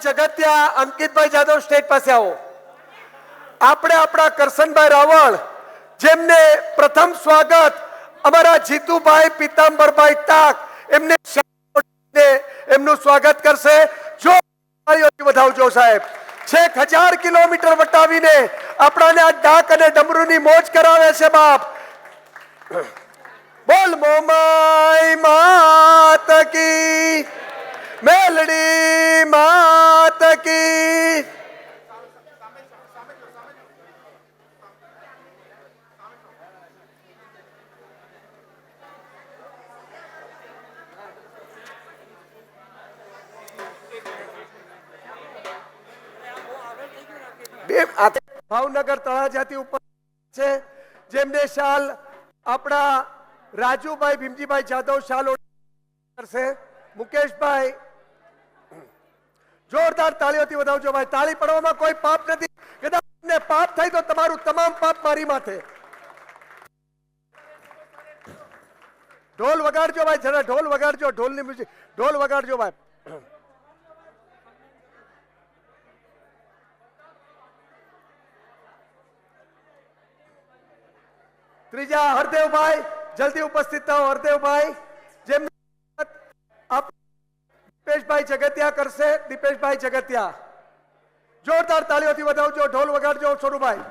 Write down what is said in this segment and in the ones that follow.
જગત્યા અંકિતભાઈ Jadav stage પાસે આવો. આપણે આપણા કરશનભાઈ રાવળ જેમને પ્રથમ સ્વાગત અમારા જીતુભાઈ પીતાંબરભાઈ તાક એમને એમનું સ્વાગત કરશે. જો વધાવજો સાહેબ. છેક 1000 કિલોમીટર વટાવીને આપણાને આ ડાક અને ડમરૂની મોજ કરાવે છે બાપ. બોલ મોમાઈ માત કી, મેલડી માત કી. ભાવનગર તળાજાથી ઉપર છે, જેમને શાલ આપણા રાજુભાઈ ભીમજીભાઈ જાદવ શાલ કરશે. મુકેશભાઈ, જોરદાર તાળીઓથી વધાવજો ભાઈ. તાળી પડવામાં કોઈ પાપ નથી. કદાચ તમને પાપ થાય તો તમારું તમામ પાપ મારી માથે. ઢોલ વગાડજો ભાઈ, જરા ઢોલ વગાડજો. ઢોલની મ્યુઝિક, ઢોલ વગાડજો ભાઈ. ત્રીજા હરદેવભાઈ, જલ્દી ઉપસ્થિત થાઓ. હરદેવભાઈ, જેમ દીપેશભાઈ જગતિયા કરશે. દીપેશભાઈ જગતિયા, જોરદાર તાળીઓથી વધાવજો. ઢોલ વગાડજો સોનુભાઈ.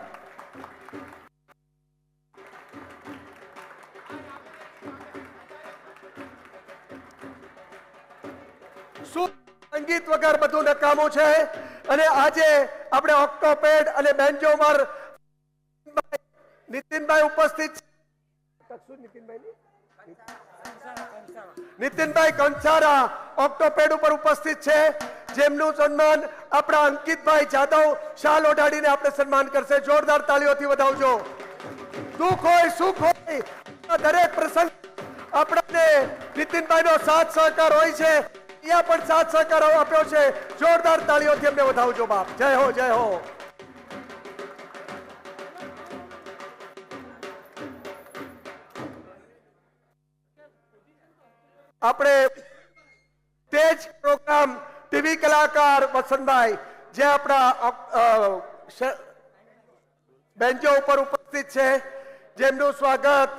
સંગીત વગર બધું નકામું છે. અને આજે આપણે ઓક્ટોપેડ અને બેન્જોમર નીતિનભાઈ ઉપસ્થિત છે. નીતિનભાઈ કંસારા ઓક્ટોપેડ ઉપર ઉપસ્થિત છે, જેમનું સન્માન આપણા અંકિતભાઈ જાદવ શાલ ઓઢાડીને આપણે સન્માન કરશે. જોરદાર તાળીઓથી વધાવજો. દુઃખ હોય સુખ હોય, દરેક પ્રસંગ આપણને નીતિનભાઈ નો સાથ સહકાર હોય છે. અહીંયા પણ સાથ સહકાર આપ્યો છે. જોરદાર તાળીઓથી અમને વધાવજો બાપ. જય હો, જય હો. આપણે તેજ પ્રોગ્રામ ટીવી કલાકાર વસંતભાઈ, જે આપણા બેન્ચો ઉપર ઉપસ્થિત છે, જેમનું સ્વાગત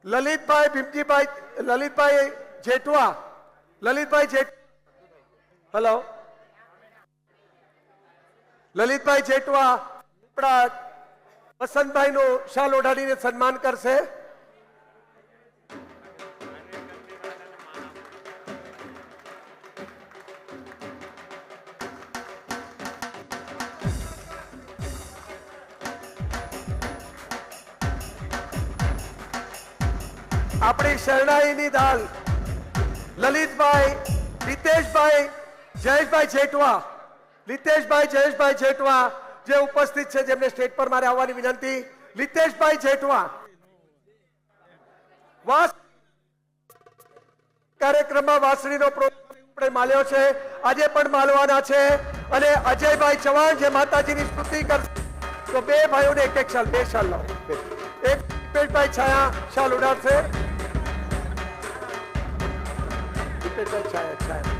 લલિતભાઈ ભીમજીભાઈ, લલિતભાઈ જેઠવા, લલિતભાઈ જેઠવા, હેલો, લલિતભાઈ જેઠવા આપણા વસંતભાઈનું શાલ ઓઢાડીને સન્માન કરશે. આપણી શરણાઈની દાલ લલિતભાઈ, લીતેશભાઈ, જયેશભાઈ જેઠવા, લીતેશભાઈ, જયેશભાઈ જેઠવા જે ઉપસ્થિત છે, જેમને સ્ટેજ પર મારે આવવાની વિનંતી. લીતેશભાઈ જેઠવા કાર્યક્રમમાં વાંસળીનો પ્રોગ્રામ આપણે માલ્યો છે, આજે પણ માલવાના છે. અને અજયભાઈ ચૌહાણ જે માતાજીની સ્તુતિ કરશે, તો બે ભાઈઓને એક એક શાલ, બે શાલ લાવો. એક દીપેશભાઈ છાયા શાલ ઉડાડશે. દીપેશભાઈ છાયા, છાયા.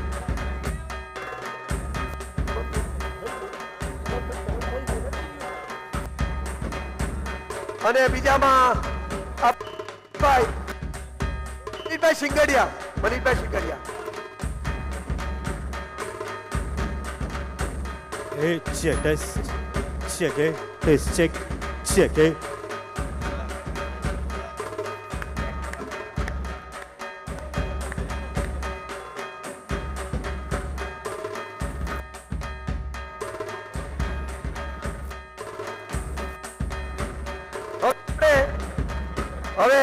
અને બીજામાં મનીષભાઈ શિંગડિયા, મનીષભાઈ શિંગડિયા. Hey, check this. Check it. Please check. Check it. હવે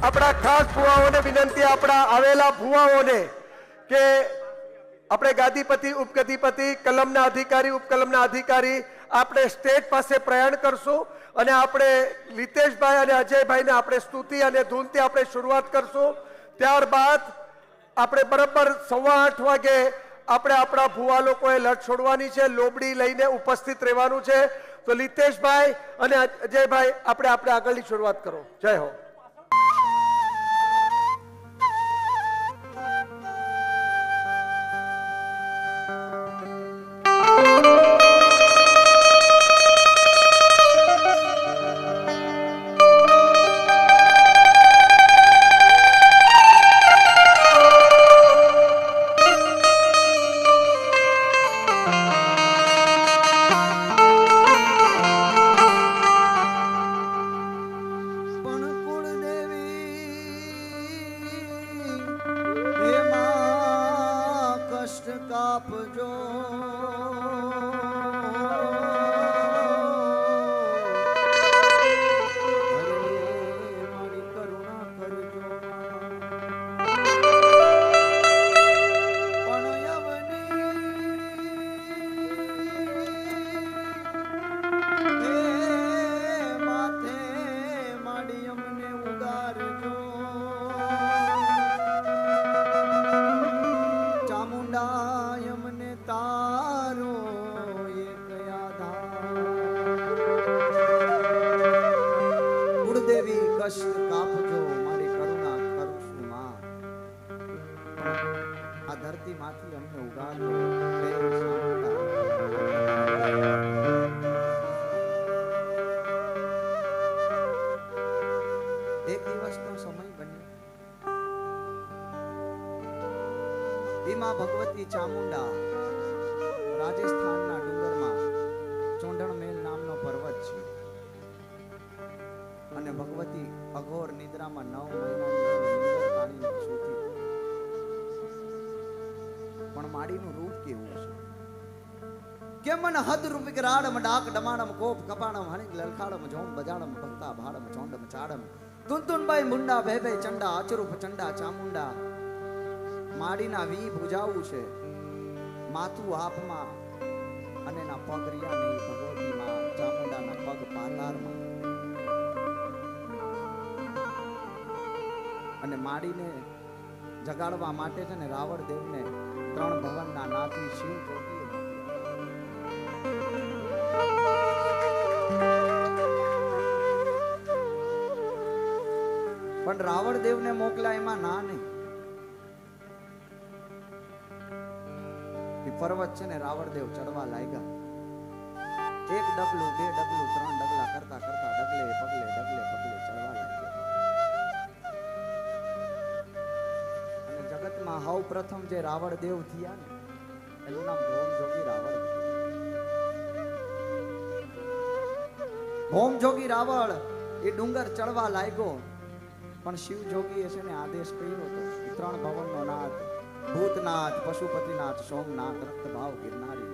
આપણા ખાસ ભુવાઓને વિનંતી, આપણા આવેલા ભુવાઓને, કે આપણે ગાદીપતિ, ઉપગાદીપતિ, કલમના અધિકારી, ઉપકલમના અધિકારી આપણે સ્ટેજ પાસે પ્રયાણ કરશું. અને આપણે લીતેશભાઈ અને અજયભાઈને આપણે સ્તુતિ અને ધૂનથી આપણે શરૂઆત કરશું. ત્યારબાદ આપણે બરાબર 8:15 વાગે આપણે આપણા ભુવા લોકોએ લટ છોડવાની છે, લોબડી લઈને ઉપસ્થિત રહેવાનું છે. તો લીતેશભાઈ અને અજયભાઈ આપણે આગળની શરૂઆત કરો. જય હો. કાપજો મારી કરુણા કરજો પણ યવની માથે માડી અમને ઉગારજો ચામુંડા અમને તારો એક આધાર કુળદેવી કષ્ટ કાપજો મારી કરુણા કરું છું માં આ ધરતી માંથી અમને ઉગાડજો હે ચામુંડા. એક દિવસનો સમય બન્યો ભીમા ભગવતી ચામુંડા રાજસ્થાનના ડુંગરમાં ચોંડણમેલ નામનો પર્વત છે અને ભગવતી અઘોર નિદ્રામાં 9 મહિનાની નિંદર કાઢીને સૂતી પણ માડીનું રૂપ કેવું છે કે મન હદ રૂપ વિકરાડમ ડાક ડમાડમ કોપ કપાડમ હણી લલખાડમ જોમ બજાડમ ભક્તા ભાડમ ચોંડમ ચાડમ તુનતુનબાઈ મુંડા ભે ભે ચંડા અચરૂપ ચંડા ચામુંડા માડીના વી ભુજાવું છે માથું હાથમાં અને ના પગ રિયા નહીં ભગવતીમાં ચામુંડાના પગ પાતાળમાં અને માડીને જગાડવા માટે છે ને રાવણ દેવને 3 ભવનના નાથી શિવ જોગીએ પણ રાવણ દેવને મોકલ્યા એમાં ના નહીં પર્વત છે ને રાવણ દેવ ચડવા લાગ્યા 1 ડગલું 2 ડગલું 3 ડગલા કરતા કરતા ડગલે પગલે ચડવા લાગ્યા અને જગતમાં સૌ પ્રથમ જે રાવણ દેવ થયા ને એનું નામ ભોમ જોગી રાવણ. ભોમ જોગી રાવણ એ ડુંગર ચડવા લાગ્યો પણ શિવ જોગીએ છે ને આદેશ કર્યો હતો 3 ભવનનો નાથ ભૂતનાથ પશુપતિનાથ સોમનાથ રક્તભાવ ગિરનારી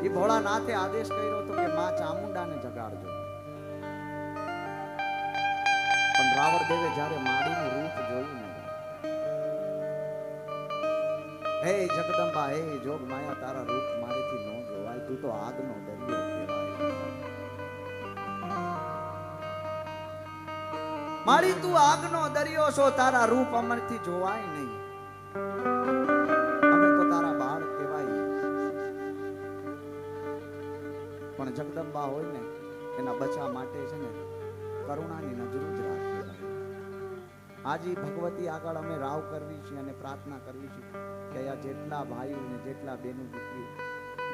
એ ભોળાનાથે આદેશ કર્યો હતો કે માં ચામુંડાને જગાડજો પણ રાવણ દેવે જ્યારે માડીનું રૂપ જોયું ને હે જગદંબા હે જોગ માયા તારા રૂપ મારેથી ન જોવાય તું તો આગનો દરિયો કહેવાય મારી તું આગનો દરિયો છો તારા રૂપ અમરથી જોવાય નહીં અમે તો તારા બાળ કહેવાય પણ જગદંબા હોય ને એના બચા માટે છે ને કરુણાની નજરો જ રાખે. આજે ભગવતી આગળ અમે રાવ કરવી છે અને પ્રાર્થના કરવી છે કે આ જેટલા ભાઈઓ ને જેટલા બેનો દીકરી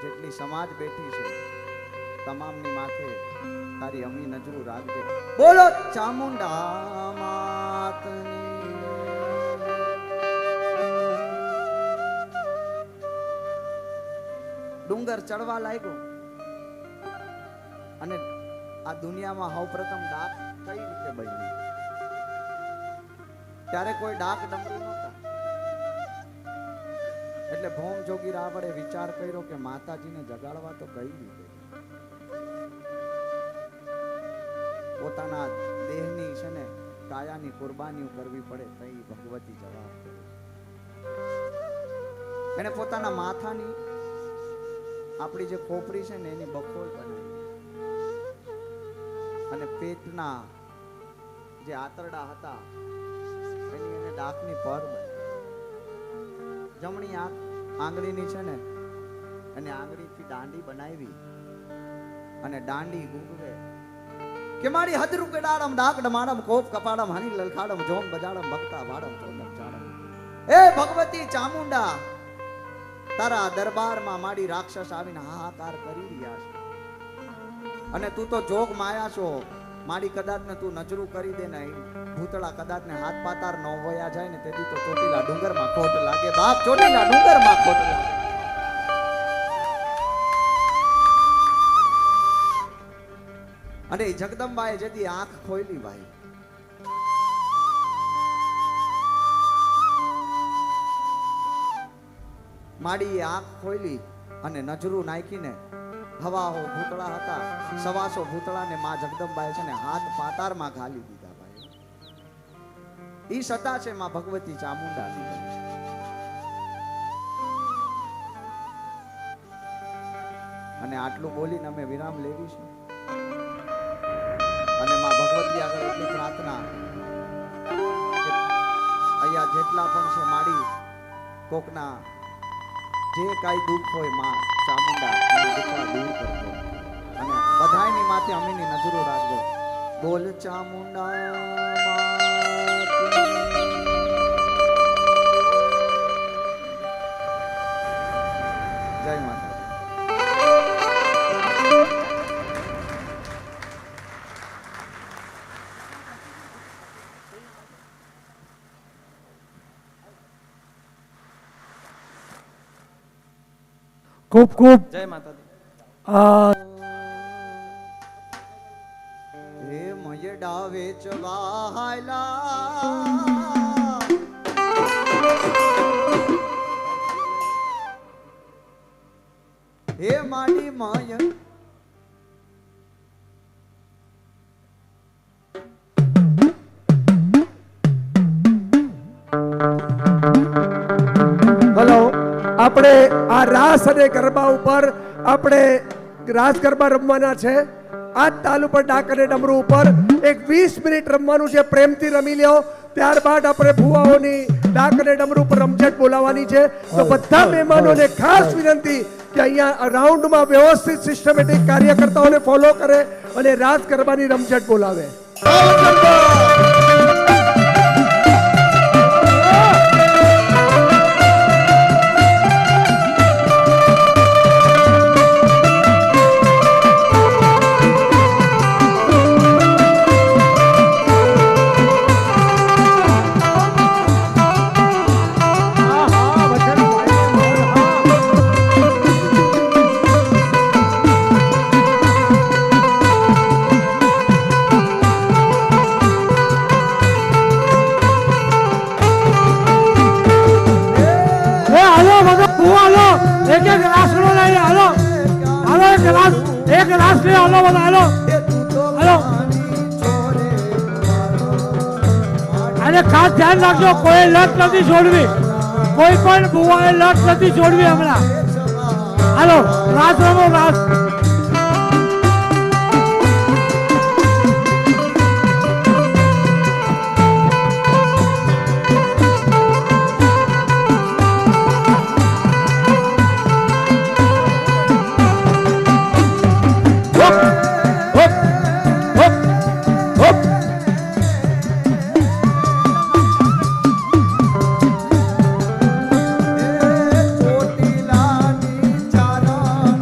જેટલી સમાજ બેઠી છે તમામની માથે તારી અમી નજરો રાખજે. બોલો ચામુંડા માતની. ડુંગર ચડવા લાગ્યો અને આ દુનિયામાં સૌ પ્રથમ ડાક કઈ રીતે બની ત્યારે કોઈ ડાક ડમરૂ નહોતા એટલે ભોમ જોગી રાવળે વિચાર કર્યો કે માતાજીને જગાડવા તો કઈ રીતે પોતાના દેહની છે ને કાયાની કુરબાનીઓ કરવી પડે તઈ ભગવતી જવાબ એને પોતાના માથાની આપણી જે ખોપરી છે ને એની બખોલ બનાવી અને પેટના જે આંતરડા હતા એની એને ડાકની પર જમણી આંગળીની છે ને અને આંગળીથી દાંડી બનાવી અને દાંડી ગુંગવે કે મારી હદરૂ કે ડાળમ ડાક ડમાડમ કોપ કપાડમ હની લલખાડમ જોમ બજાડમ ભક્તા વાડમ ચોદમ ચાડમ. એ ભગવતી ચામુંડા તારા દરબારમાં માડી રાક્ષસ આવીને હાહાકાર કરી રહ્યા છે અને તું તો જોગ માયા છો માડી કદાચ ને તું નજરું કરી દે ને ભૂતળા કદાચ ને હાથ પાતાર ન વયા જાય ને તેથી તો ચોટીલા ડુંગરમાં ખોટ લાગે બાપ ચોટીલા ડુંગરમાં ખોટ લાગે. અને જગદંબાએ જેથી આંખ ખોલી ભાઈ માડીએ આંખ ખોલી અને નજરું નાખીને હવાહો ભૂતળા હતા, સવાસો ભૂતળાને માં જગદંબાએ છે ને હાથ પાતારમાં ઘાલી દીધા ભાઈ. ઈ સતા છે માં ભગવતી ચામુંડાની. અને આટલું બોલીને અમે વિરામ લેવીશું અને માં ભગવતી આગળ એટલી પ્રાર્થના કે અહીંયા જેટલા પણ છે માડી કોકના જે કાંઈ દુઃખ હોય માં ચામુંડા એના દુઃખડા દૂર કરજો અને બધાયની માથે અમીની નજરો રાખજો. બોલ ચામુંડા જય માતા. ખૂબ ખૂબ જય માતાજી. હે મયડા વેચવાયલા હે માડી માય હલો, આપણે આ રાસ અને ગરબા ઉપર આપણે રાસ ગરબા રમવાના છે. આ જ તાલ ઉપર ડાક અને ડમરૂ ઉપર એક 20 મિનિટ રમવાનું છે. પ્રેમથી રમી લ્યો. ત્યારબાદ આપણે ભુવાઓની ડાક અને ડમરૂ પર રમઝટ બોલાવવાની છે. તો બધા મહેમાનોને ખાસ વિનંતી કે અહીંયા રાઉન્ડમાં વ્યવસ્થિત સિસ્ટમેટિક કાર્યકર્તાઓને ફોલો કરે અને રાસ ગરબાની રમઝટ બોલાવે. એક એક ગ્લાસ લો લઈ હાલો હાલો એક ગ્લાસ લે હાલો બધા હાલો હાલો. અને ખાસ ધ્યાન રાખજો, કોઈ લટ નથી છોડવી, કોઈ પણ ભુવાએ લટ નથી છોડવી હમણાં. હાલો રાસ રમો રાસ. ચોટીલાની ચારણ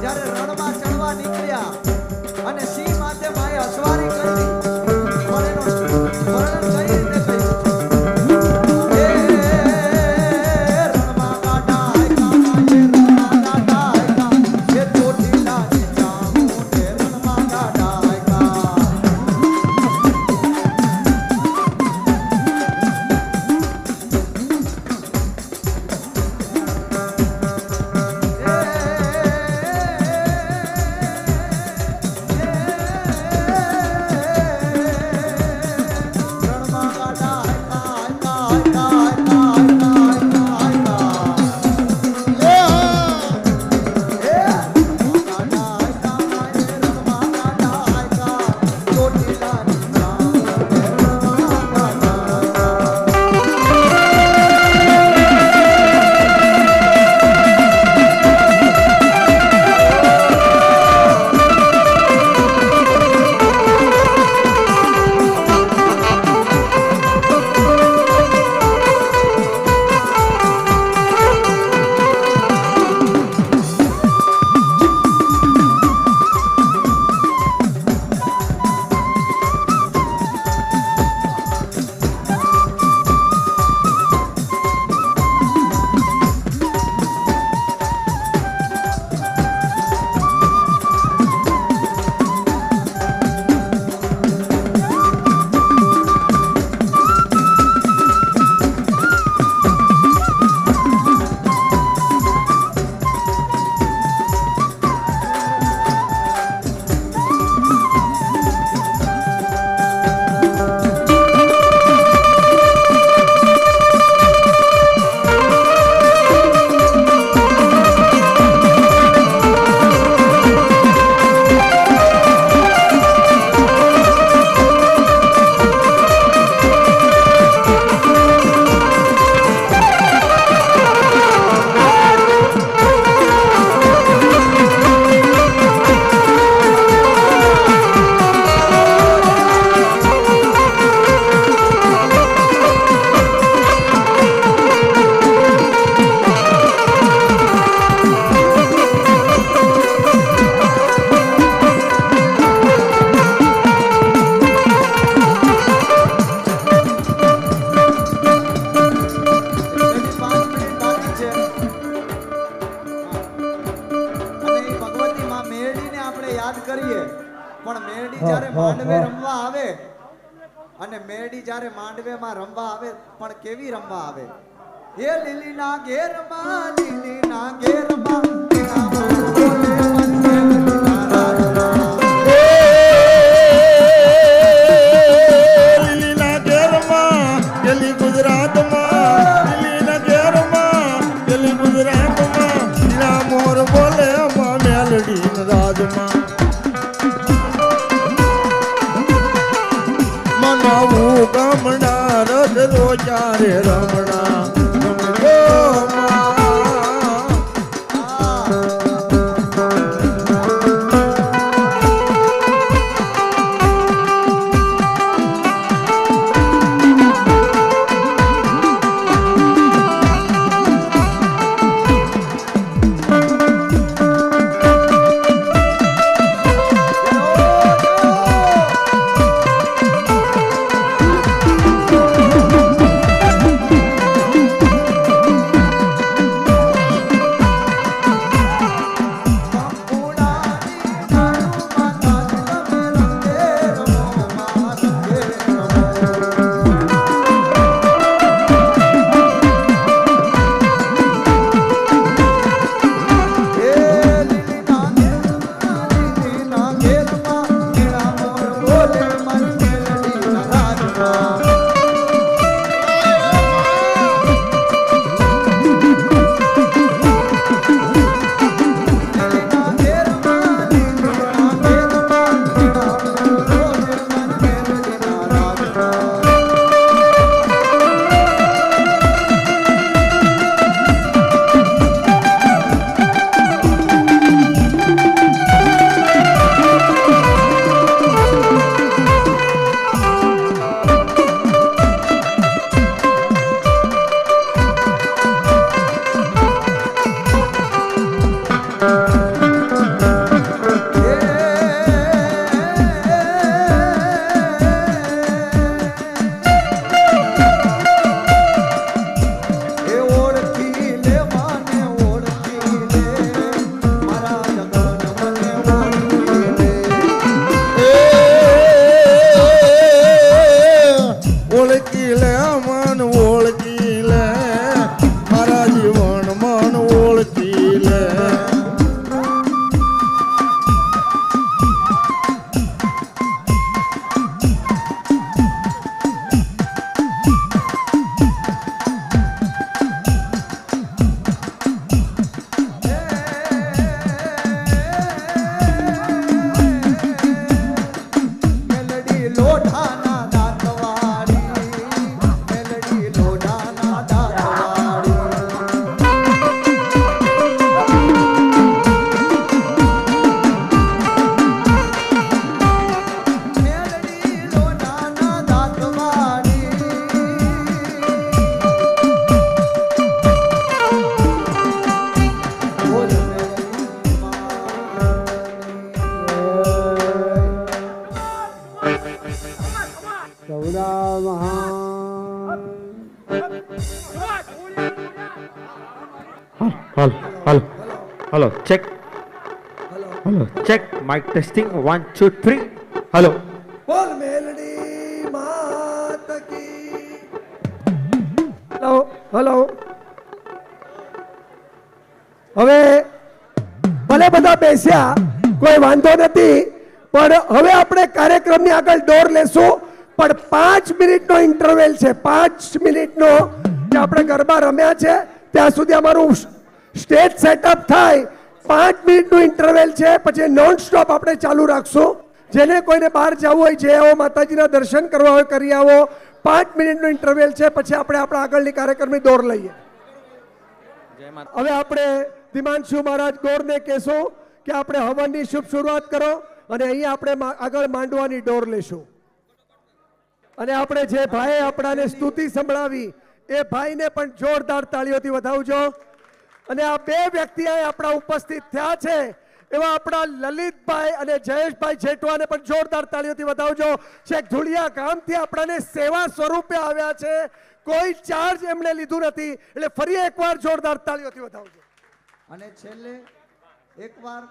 જ્યારે રણમાં ચડવા નીકળ્યા અને સિંહ માથે માએ અસવારી કરી પણ એનો વર્ણન કઈ રીતે કર્યું એ રણમાં કાઢા રણમાં કાઢા એ ચોટીલા ચામું રણમાં કાઢા માંડવેમાં રમવા આવે પણ કેવી રમવા આવે એ લીલીના ઘેરમાં લીલીના ઘેરમાં લીલીના ઘેરમાં ગેલી ગુજરાતમાં લીલીના ઘેરમાં ગેલી ગુજરાતમાં લીલા મોર બોલે મેલડી રાજમાં મનાવું ગામડા રસ રોચારે રમણા hello hello check hello check mike testing 1 2 3 hello બોલ મેલડી માત કી હેલો હેલો હવે ભલે બધા બેસ્યા કોઈ વાંધો નથી પણ હવે આપણે કાર્યક્રમની આગળ દોર લેશું પણ 5 મિનિટનો ઇન્ટરવેલ છે 5 મિનિટનો જે આપણે ગરબા રમ્યા છે ત્યાં સુધી અમારું સ્ટેજ સેટઅપ થાય 5 મિનિટનું ઇન્ટરવેલ છે પછી નોન સ્ટોપ આપણે ચાલુ રાખશું જેને કોઈને બહાર જવું હોય જે આવો માતાજીના દર્શન કરવા હોય કરી આવો 5 મિનિટનું ઇન્ટરવેલ છે પછી આપણે આપણા આગળની કાર્યક્રમની દોર લઈએ હવે આપણે દિમાંશુ મહારાજ ગોરને કહેશું કે આપણે હવનની શુભ શરૂઆત કરો અને અહીંયા આપણે આગળ માંડવાની ડોર લેશું અને આપણે જે ભાઈએ આપણાને સ્તુતિ સંભળાવી એ ભાઈને પણ જોરદાર તાળીઓથી વધાવજો અને આ બે વ્યક્તિ આપણા ઉપસ્થિત થયા છે એવા આપણા લલિતભાઈ અને જયેશભાઈ જેઠવાને પણ જોરદાર તાળીઓથી વધાવજો છેક ધુળિયા ગામથી આપણાને સેવા સ્વરૂપે આવ્યા છે કોઈ ચાર્જ એમણે લીધું નથી એટલે ફરી એકવાર જોરદાર તાળીઓથી વધાવજો અને છેલ્લે એકવાર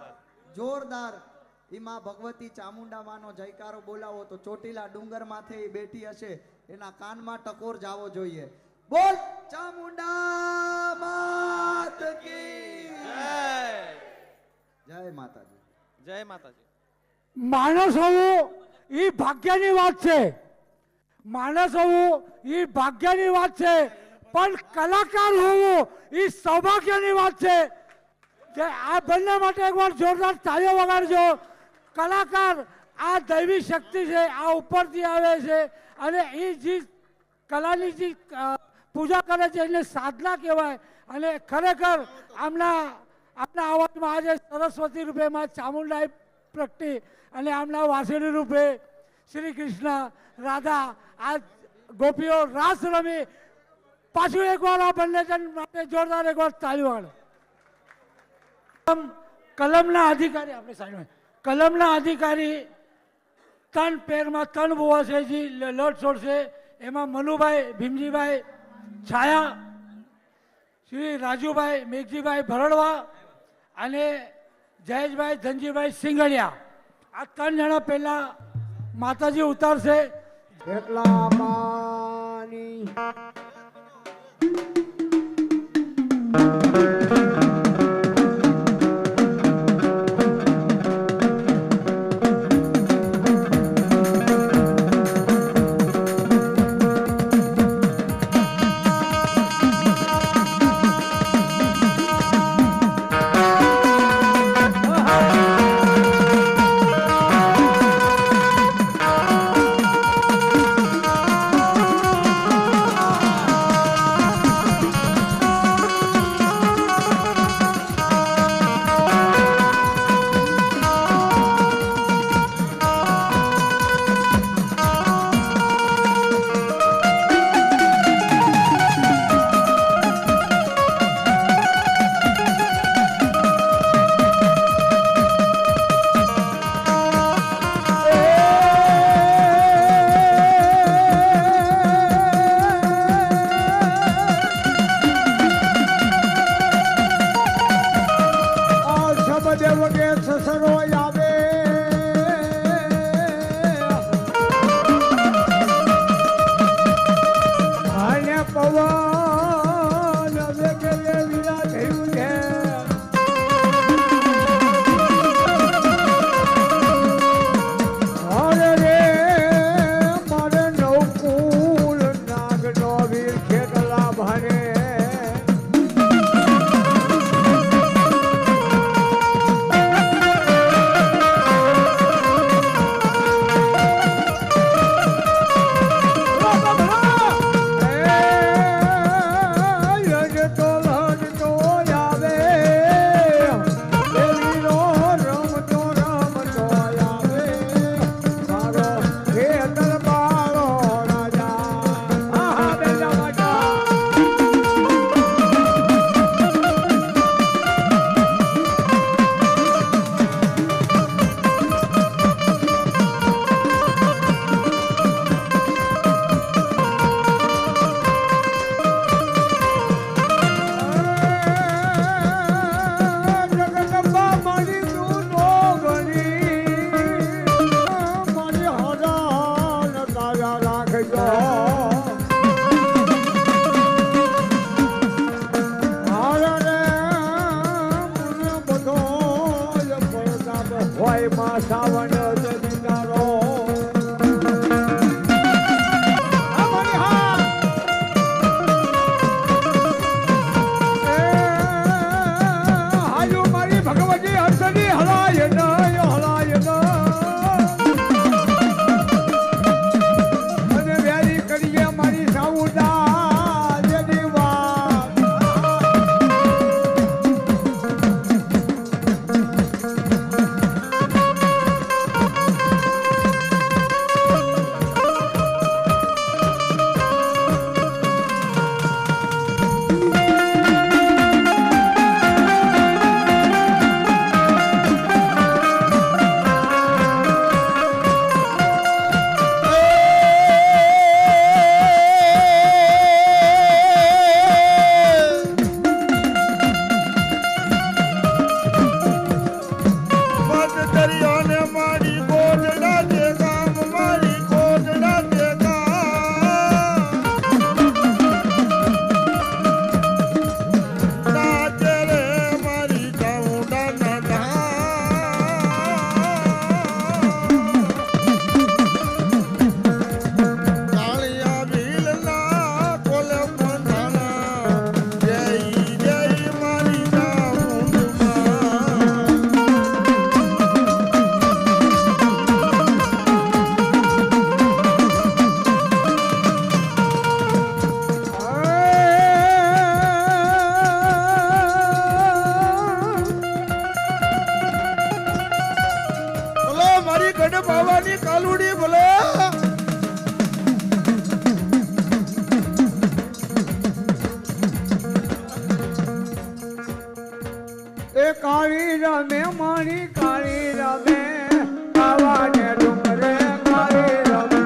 જોરદાર ઈ માં ભગવતી ચામુંડા માનો જયકારો બોલાવો તો ચોટીલા ડુંગર માથે ઈ બેઠી હશે એના કાનમાં ટકોર જાવો જોઈએ બોલ ચામુંડા માત કી જય માતાજી જય માતાજી. માણસ હોવું એ ભાગ્યની વાત છે માણસ હોવું એ ભાગ્યની વાત છે પણ કલાકાર હોવું એ સૌભાગ્યની વાત છે જે આ બંને માટે એકવાર જોરદાર તાળીઓ વગાડજો કલાકાર આ દૈવી શક્તિ છે આ ઉપરથી આવે છે અને એ જે કલાની જે પૂજા કરે છે એને સાધના કહેવાય અને ખરેખર આમના અવાજમાં આજે સરસ્વતી રૂપે માં ચામુંડાઈ પ્રગટી અને આમના વાસળી રૂપે શ્રી કૃષ્ણ રાધા આ ગોપીઓ રાસ રમી પાછું એકવાર આ બંને જણ માટે જોરદાર એકવાર તાળીઓ વાળો કલમના અધિકારી આપણે સાઈડમાં કલમના અધિકારી 3 પેરમાં 3 બુવા છે જે લડ છોડશે એમાં મનુભાઈ ભીમજીભાઈ છાયા શ્રી રાજુભાઈ મેઘજીભાઈ ભરડવા અને જયેશભાઈ ધનજીભાઈ સિંગડિયા આ 3 જણા પહેલા માતાજી ઉતારશે એટલા પાણી માં સાવણ જગીદારો હાજો મારી ભગવતી હર્ષની હલાય ન હલાય ન અને વેરી કરીએ મારી સાઉદા જેની વાત એ કાળી રમે મારી કાળી રમે આવાને ડુંગરે કાળી રમે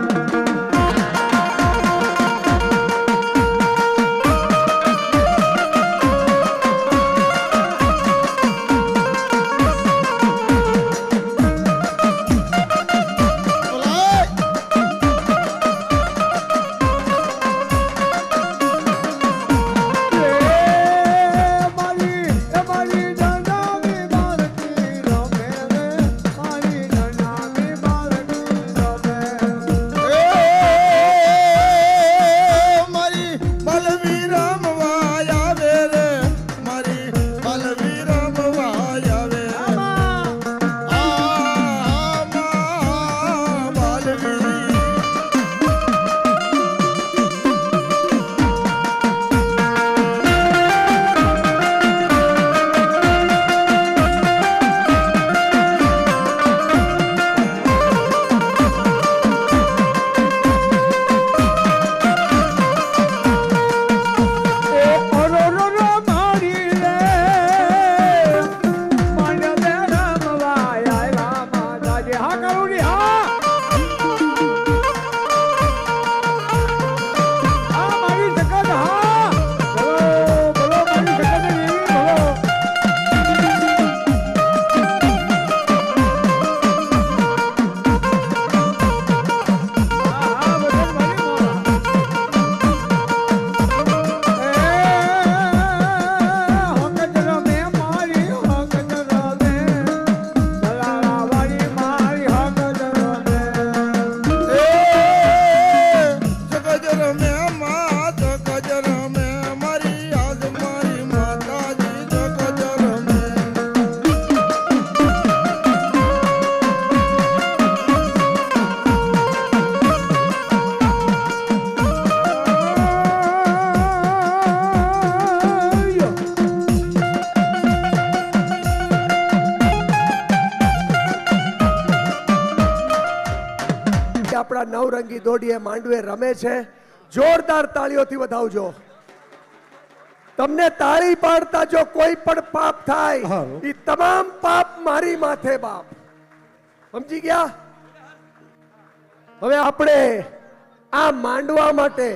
આપણા નવરંગી દોડીએ માંડવે રમે છે. જોરદાર તાળીઓથી વધાવજો. તમને તાળી પાડતા જો કોઈ પણ પાપ થાય એ તમામ પાપ મારી માથે બાપ. સમજી ગયા? હવે આપણે આ માંડવા માટે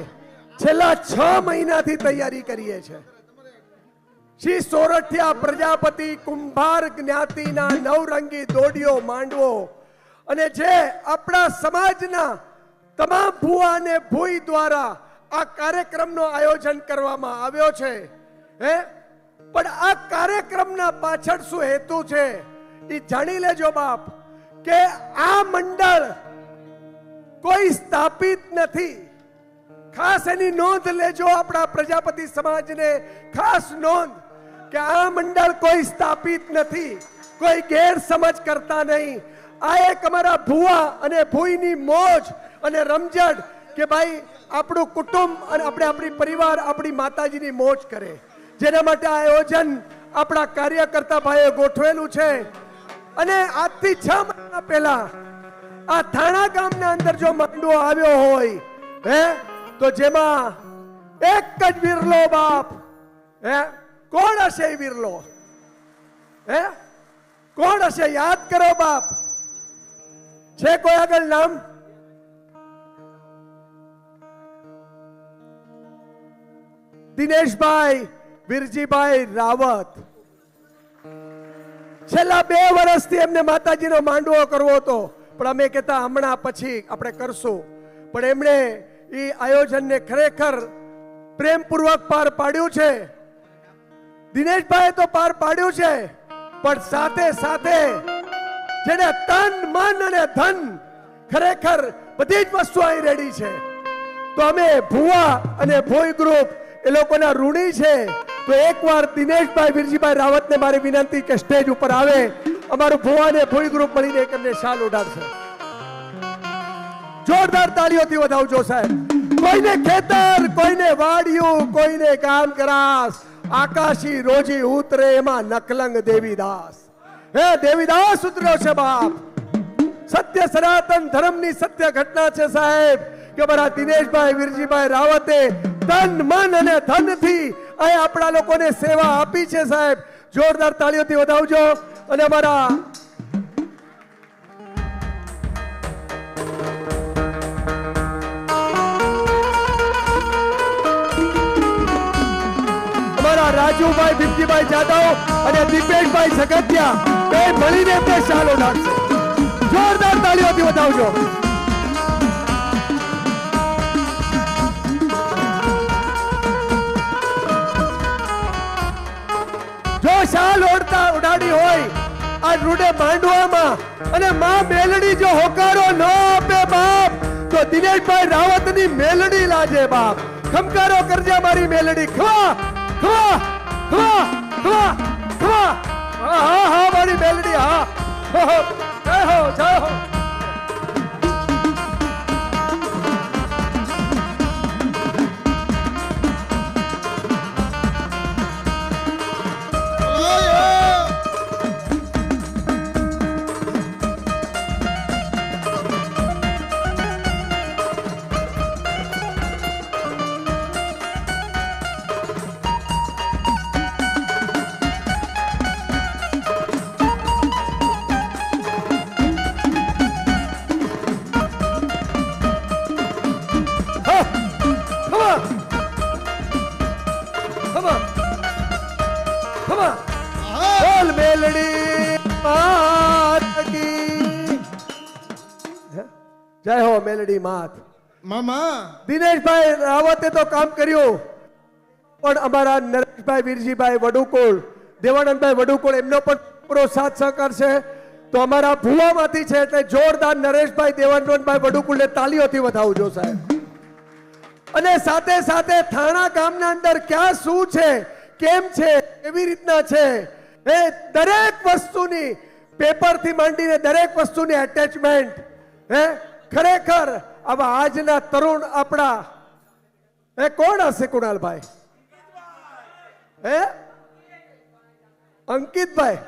છેલ્લા 6 મહિનાથી તૈયારી કરીએ છીએ. શ્રી સોરઠિયા પ્રજાપતિ કુંભાર જ્ઞાતિના નવરંગી દોડીઓ માંડવો અને જે આપણા સમાજના તમામ ભુવા અને ભૂઈ દ્વારા આ કાર્યક્રમનું આયોજન કરવામાં આવ્યો છે. પણ આ કાર્યક્રમના પાછળ શું હેતુ છે એ જાણી લેજો બાપ. કે આ મંડળ કોઈ સ્થાપિત નથી. ખાસ એની નોંધ લેજો, આપણા પ્રજાપતિ સમાજને ખાસ નોંધ કે આ મંડળ કોઈ સ્થાપિત નથી, કોઈ ગેરસમજ કરતા નહીં. આ એક અમારા ભુવા અને ભૂઈની મોજ અને રમઝટ કે ભાઈ આપણું કુટુંબ અને આપણે આપણી પરિવાર આપણી માતાજીની મોજ કરે, જેના માટે આ આયોજન આપણા કાર્યકર્તા ભાઈઓ ગોઠવેલું છે. અને આજથી 6 મહિના પહેલા આ થાણા ગામના અંદર જો માંડવો આવ્યો હોય તો જેમાં એક જ વિરલો બાપ, કોણ હશે એ વિરલો? કોણ હશે? યાદ કરો બાપ. છે કોઈ આગળ નામ? દિનેશભાઈ વિરજીભાઈ રાવત. છેલ્લા 2 વર્ષથી એમને માતાજીનો માંડવો કરવો હતો, પણ અમે કહેતા હમણાં પછી આપણે કરશું. પણ એમણે એ આયોજનને ખરેખર પ્રેમપૂર્વક પાર પાડ્યું છે. દિનેશભાઈએ તો પાર પાડ્યું છે, પણ સાથે સાથે જેને તન મન અને ધન ખરેખર બધી જ વસ્તુ અહીં રેડી છે. તો અમે ભુવા અને ભોઈ ગ્રુપ એ લોકોના ઋણી છે. તો એકવાર દિનેશભાઈ વિરજીભાઈ રાવતને મારી વિનંતી કે સ્ટેજ ઉપર આવે. અમારું ભુવા અને ભોઈ ગ્રુપ મળીને એમને શાલ ઉડાડશે. જોરદાર તાળીઓથી વધાવજો સાહેબ. કોઈને ખેતર, કોઈને વાડિયું, કોઈને કામ કરાસ, આકાશી રોજી ઉતરે એમાં નકલંગ દેવીદાસ. હે દેવીદાસ ઉતર્યો છે બાપ. સત્ય સનાતન ધર્મની સત્ય ઘટના છે સાહેબ કે અમારા દિનેશભાઈ વિરજીભાઈ રાવતે તન મન અને ધનથી અહીં આપણા લોકોને સેવા આપી છે સાહેબ. જોરદાર તાળીઓથી વધાવજો. અને અમારા રાજુભાઈ ભીમજીભાઈ જાદવ અને દીપેશભાઈ સગતિયા બે મળીને એમને શાલ ઉડાડશે. જોરદાર તાળીઓથી વધાવજો. જો શાલ ઉડાડી હોય આ રૂડે માંડવામાં અને માં મેલડી જો હોકારો ન આપે બાપ, તો દિનેશભાઈ રાવતની મેલડી લાજે બાપ. ખમકારો કરજે મારી મેલડી. ખવા ખવા ખવા ખવા ખવા. હા હા મારી મેલડી. હા જય હો જય હો. જય હો મેલડી માત. મામા દિનેશભાઈ રાવતે તો કામ કર્યું, પણ અમારા નરેશભાઈ વીરજીભાઈ વડુકોળ, દેવાનંદભાઈ વડુકોળ એમનો પણ પૂરો સાથ સહકાર છે. તો અમારા ભુવામાંથી છે એટલે જોરદાર નરેશભાઈ દેવાનંદભાઈ વડુકોળને તાળીઓથી વધાવજો સાહેબ. અને સાથે સાથે થાણા ગામના અંદર ક્યાં શું છે, કેમ છે, કેવી રીતના છે, એ દરેક વસ્તુની પેપરથી માંડીને દરેક વસ્તુની એટેચમેન્ટ ખરેખર આવા આજના તરુણ આપણા કોણ હશે? કુણાલભાઈ, અંકિતભાઈ.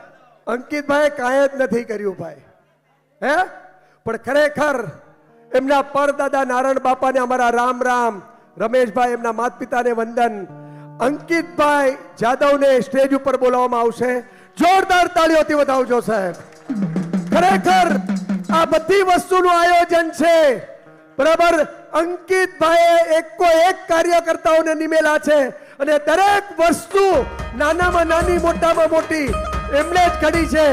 અંકિતભાઈ કાંઈ જ નથી કર્યું ભાઈ. પણ ખરેખર એમના પરદાદા નારાયણ બાપાને અમારા રામ રામ. રમેશભાઈ એમના માતા પિતાને વંદન. અંકિતભાઈ જાદવને સ્ટેજ ઉપર બોલાવવામાં આવશે. જોરદાર તાળીઓથી વધાવજો સાહેબ. ખરેખર આ બધી વસ્તુનું આયોજન છે બરાબર. અંકિતભાઈએ એકો એક કાર્યકર્તાઓને નિમેલા છે અને દરેક વસ્તુ નાનામાં નાની મોટામાં મોટી એમણે જ કરી છે.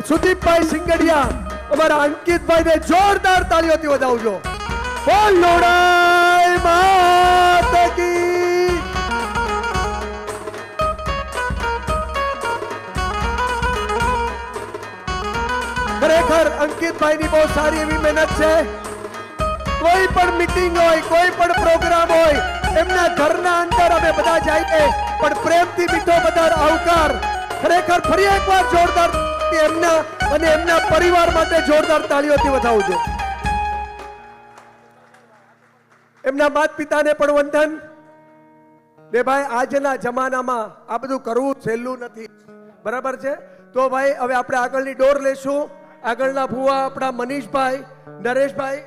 સુદીપભાઈ સિંગડિયા અમારા અંકિતભાઈને જોરદાર તાળીઓથી વધાવજો. બોલ લોડાઈ માત કી. ખરેખર અંકિતભાઈની બહુ સારી એવી મહેનત છે. કોઈ પણ મીટિંગ હોય, કોઈ પણ પ્રોગ્રામ હોય, એમના ઘરના અંદર અમે બધા જઈએ પણ પ્રેમથી મીઠો બધા આવકાર. ખરેખર ફરી એકવાર જોરદાર એમના અને એમના પરિવાર માટે જોરદાર તાળીઓથી વધાવજો. એમના માતા પિતાને પણ વંદન. ને ભાઈ આજના જમાનામાં આ બધું કરવું સહેલું નથી, બરાબર છે? તો ભાઈ હવે આપણે આગળની ડોર લેશું. આગળના ભુવા આપણા મનીષભાઈ, નરેશભાઈ